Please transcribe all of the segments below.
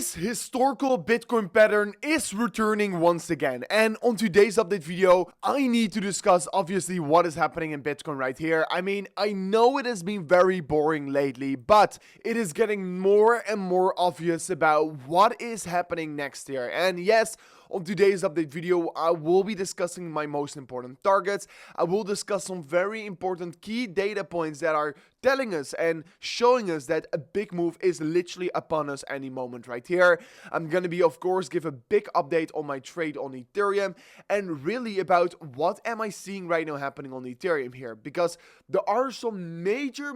This historical Bitcoin pattern is returning once again, and on today's update video, I need to discuss obviously what is happening in Bitcoin right here. I mean, I know it has been very boring lately, but it is getting more and more obvious about what is happening next year. And yes, on today's update video, I will be discussing my most important targets. I will discuss some very important key data points that are telling us and showing us that a big move is literally upon us any moment right here. I'm gonna be, of course, give a big update on my trade on Ethereum and really about what am I seeing right now happening on Ethereum here, because there are some major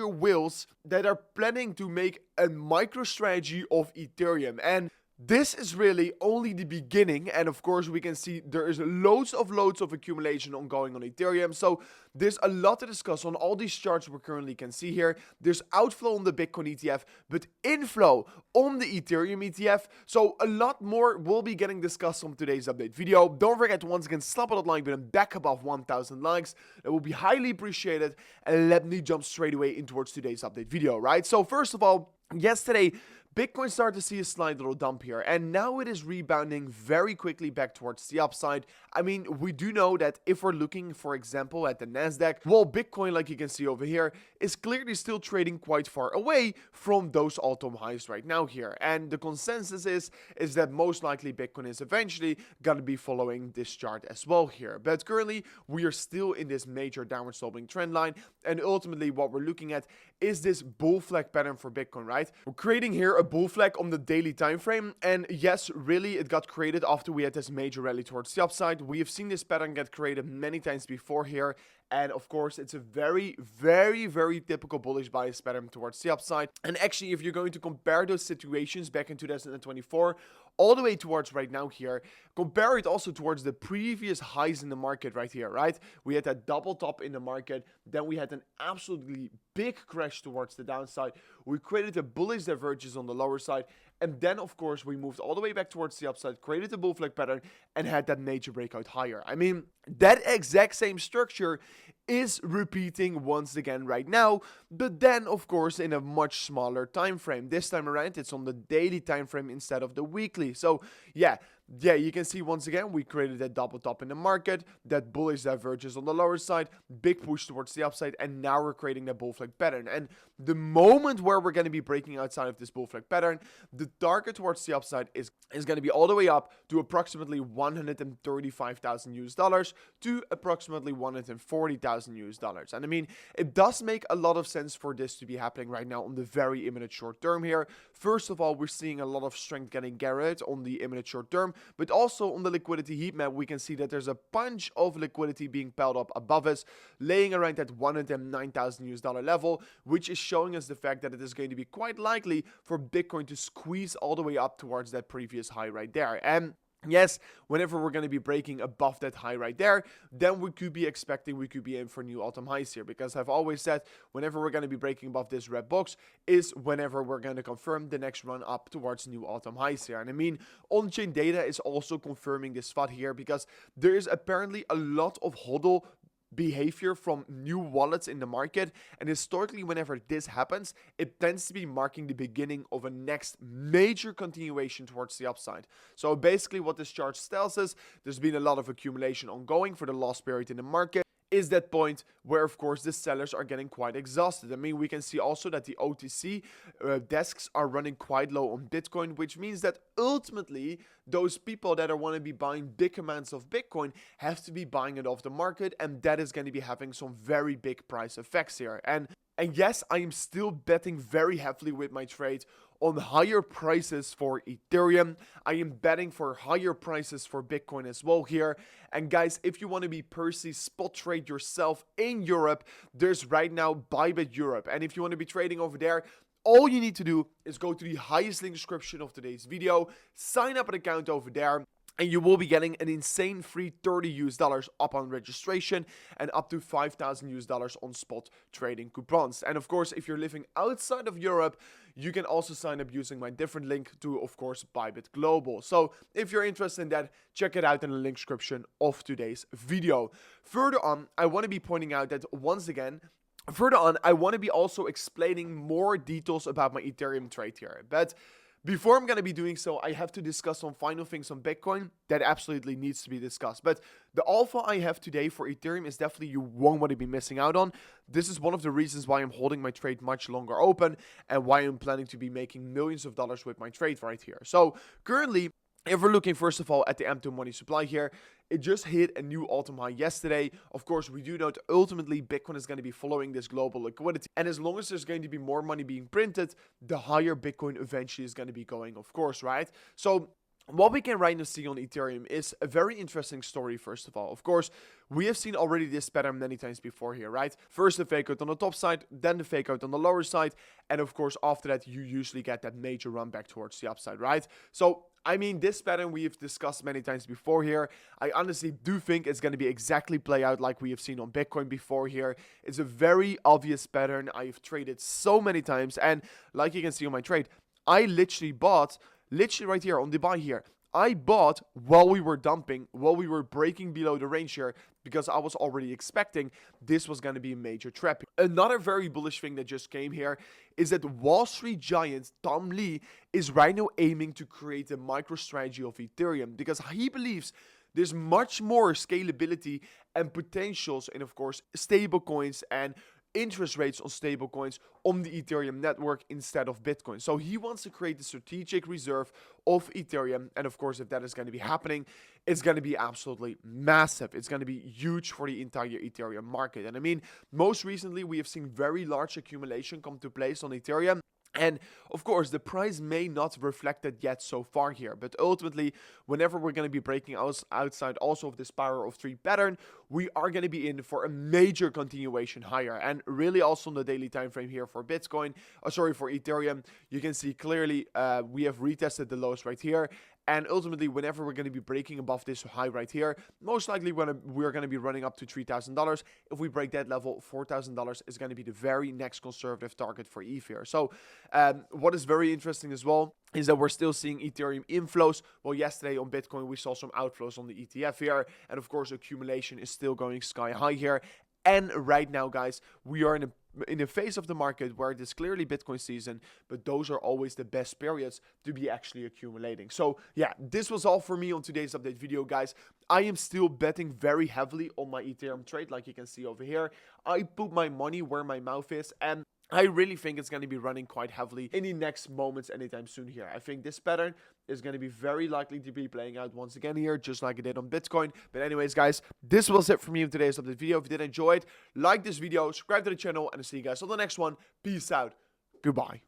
whales that are planning to make a micro strategy of Ethereum, and this is really only the beginning. And of course we can see there is loads of accumulation ongoing on Ethereum. So there's a lot to discuss on all these charts we currently can see here. There's outflow on the Bitcoin ETF, but inflow on the Ethereum ETF. So a lot more will be getting discussed on today's update video. Don't forget to once again slap that like button back above 1,000 likes. It will be highly appreciated. And let me jump straight away in towards today's update video, right? So first of all, yesterday, Bitcoin started to see a slight little dump here, and now it is rebounding very quickly back towards the upside. I mean, we do know that if we're looking, for example, at the Nasdaq, well, Bitcoin, like you can see over here, is clearly still trading quite far away from those all-time highs right now here. And the consensus is that most likely Bitcoin is eventually gonna be following this chart as well here. But currently, we are still in this major downward sloping trend line, and ultimately what we're looking at is this bull flag pattern for Bitcoin, right? We're creating here a bull flag on the daily time frame, and yes, really it got created after we had this major rally towards the upside. We have seen this pattern get created many times before here, and of course it's a very typical bullish bias pattern towards the upside. And actually, if you're going to compare those situations back in 2024 all the way towards right now here, compare it also towards the previous highs in the market right here, right? We had that double top in the market, then we had an absolutely big crash towards the downside. We created a bullish divergence on the lower side, and then of course we moved all the way back towards the upside, created a bull flag pattern, and had that major breakout higher. I mean, that exact same structure is repeating once again right now, but then of course in a much smaller time frame. This time around it's on the daily time frame instead of the weekly. So yeah, you can see once again we created that double top in the market, that bullish divergence on the lower side, big push towards the upside, and now we're creating that bull flag pattern. And the moment where we're going to be breaking outside of this bull flag pattern, the target towards the upside is going to be all the way up to approximately 135,000 US dollars to approximately 140,000 US dollars. And I mean, it does make a lot of sense for this to be happening right now on the very imminent short term here. First of all, we're seeing a lot of strength getting garnered on the imminent short term, but also on the liquidity heat map, we can see that there's a bunch of liquidity being piled up above us, laying around that 109,000 US dollar level, which is showing us the fact that it is going to be quite likely for Bitcoin to squeeze all the way up towards that previous high right there. And yes, whenever we're going to be breaking above that high right there, then we could be in for new all-time highs here, because I've always said whenever we're going to be breaking above this red box is whenever we're going to confirm the next run up towards new all-time highs here. And I mean, on-chain data is also confirming this spot here, because there is apparently a lot of hodl behavior from new wallets in the market, and historically whenever this happens, it tends to be marking the beginning of a next major continuation towards the upside. So basically what this chart tells us, there's been a lot of accumulation ongoing for the last period in the market, is that point where of course the sellers are getting quite exhausted. I mean, we can see also that the OTC desks are running quite low on Bitcoin, which means that ultimately those people that want to be buying big amounts of Bitcoin have to be buying it off the market, and that is going to be having some very big price effects here. And yes, I am still betting very heavily with my trade on higher prices for Ethereum. I am betting for higher prices for Bitcoin as well here. And guys, if you want to be personally spot trade yourself in Europe, there's right now Bybit Europe. And if you want to be trading over there, all you need to do is go to the highest link description of today's video, sign up an account over there, and you will be getting an insane free 30 US dollars upon registration and up to 5,000 US dollars on spot trading coupons. And of course, if you're living outside of Europe, you can also sign up using my different link to, of course, Bybit Global. So if you're interested in that, check it out in the link description of today's video. Further on, I want to be pointing out that once again, I want to be also explaining more details about my Ethereum trade here. But Before I'm going to be doing so, I have to discuss some final things on Bitcoin that absolutely needs to be discussed. But the alpha I have today for Ethereum is definitely you won't want to be missing out on. This is one of the reasons why I'm holding my trade much longer open and why I'm planning to be making millions of dollars with my trade right here. So currently, if we're looking first of all at the M2 money supply here, it just hit a new all-time high yesterday. Of course, we do know that ultimately Bitcoin is going to be following this global liquidity. And as long as there's going to be more money being printed, the higher Bitcoin eventually is going to be going, of course, right? So what we can right now see on Ethereum is a very interesting story, first of all. Of course, we have seen already this pattern many times before here, right? First the fake out on the top side, then the fake out on the lower side. And of course, after that, you usually get that major run back towards the upside, right? So, I mean, this pattern we've discussed many times before here. I honestly do think it's going to be exactly play out like we have seen on Bitcoin before here. It's a very obvious pattern. I've traded so many times. And like you can see on my trade, I literally bought... Literally right here on the buy here, I bought while we were dumping, while we were breaking below the range here, because I was already expecting this was going to be a major trap. Another very bullish thing that just came here is that Wall Street giant Tom Lee is right now aiming to create a micro strategy of Ethereum because he believes there's much more scalability and potentials in, of course, stable coins and interest rates on stablecoins on the Ethereum network instead of Bitcoin. So he wants to create the strategic reserve of Ethereum. And of course, if that is going to be happening, it's going to be absolutely massive. It's going to be huge for the entire Ethereum market. And I mean, most recently, we have seen very large accumulation come to place on Ethereum. And of course, the price may not reflect that yet so far here, but ultimately, whenever we're going to be breaking outside also of this power of 3 pattern, we are going to be in for a major continuation higher. And really also on the daily time frame here for Bitcoin, for Ethereum, you can see clearly we have retested the lows right here. And ultimately, whenever we're going to be breaking above this high right here, most likely we're going to be running up to $3,000. If we break that level, $4,000 is going to be the very next conservative target for ETH here. So what is very interesting as well is that we're still seeing Ethereum inflows. Well, yesterday on Bitcoin, we saw some outflows on the ETF here. And of course, accumulation is still going sky high here. And right now, guys, we are in a phase of the market where it is clearly Bitcoin season, but those are always the best periods to be actually accumulating. So yeah, this was all for me on today's update video, guys. I am still betting very heavily on my Ethereum trade, like you can see over here. I put my money where my mouth is, and I really think it's going to be running quite heavily in the next moments anytime soon here. I think this pattern is going to be very likely to be playing out once again here, just like it did on Bitcoin. But anyways, guys, this was it for me in today's update video. If you did enjoy it, like this video, subscribe to the channel, and I'll see you guys on the next one. Peace out. Goodbye.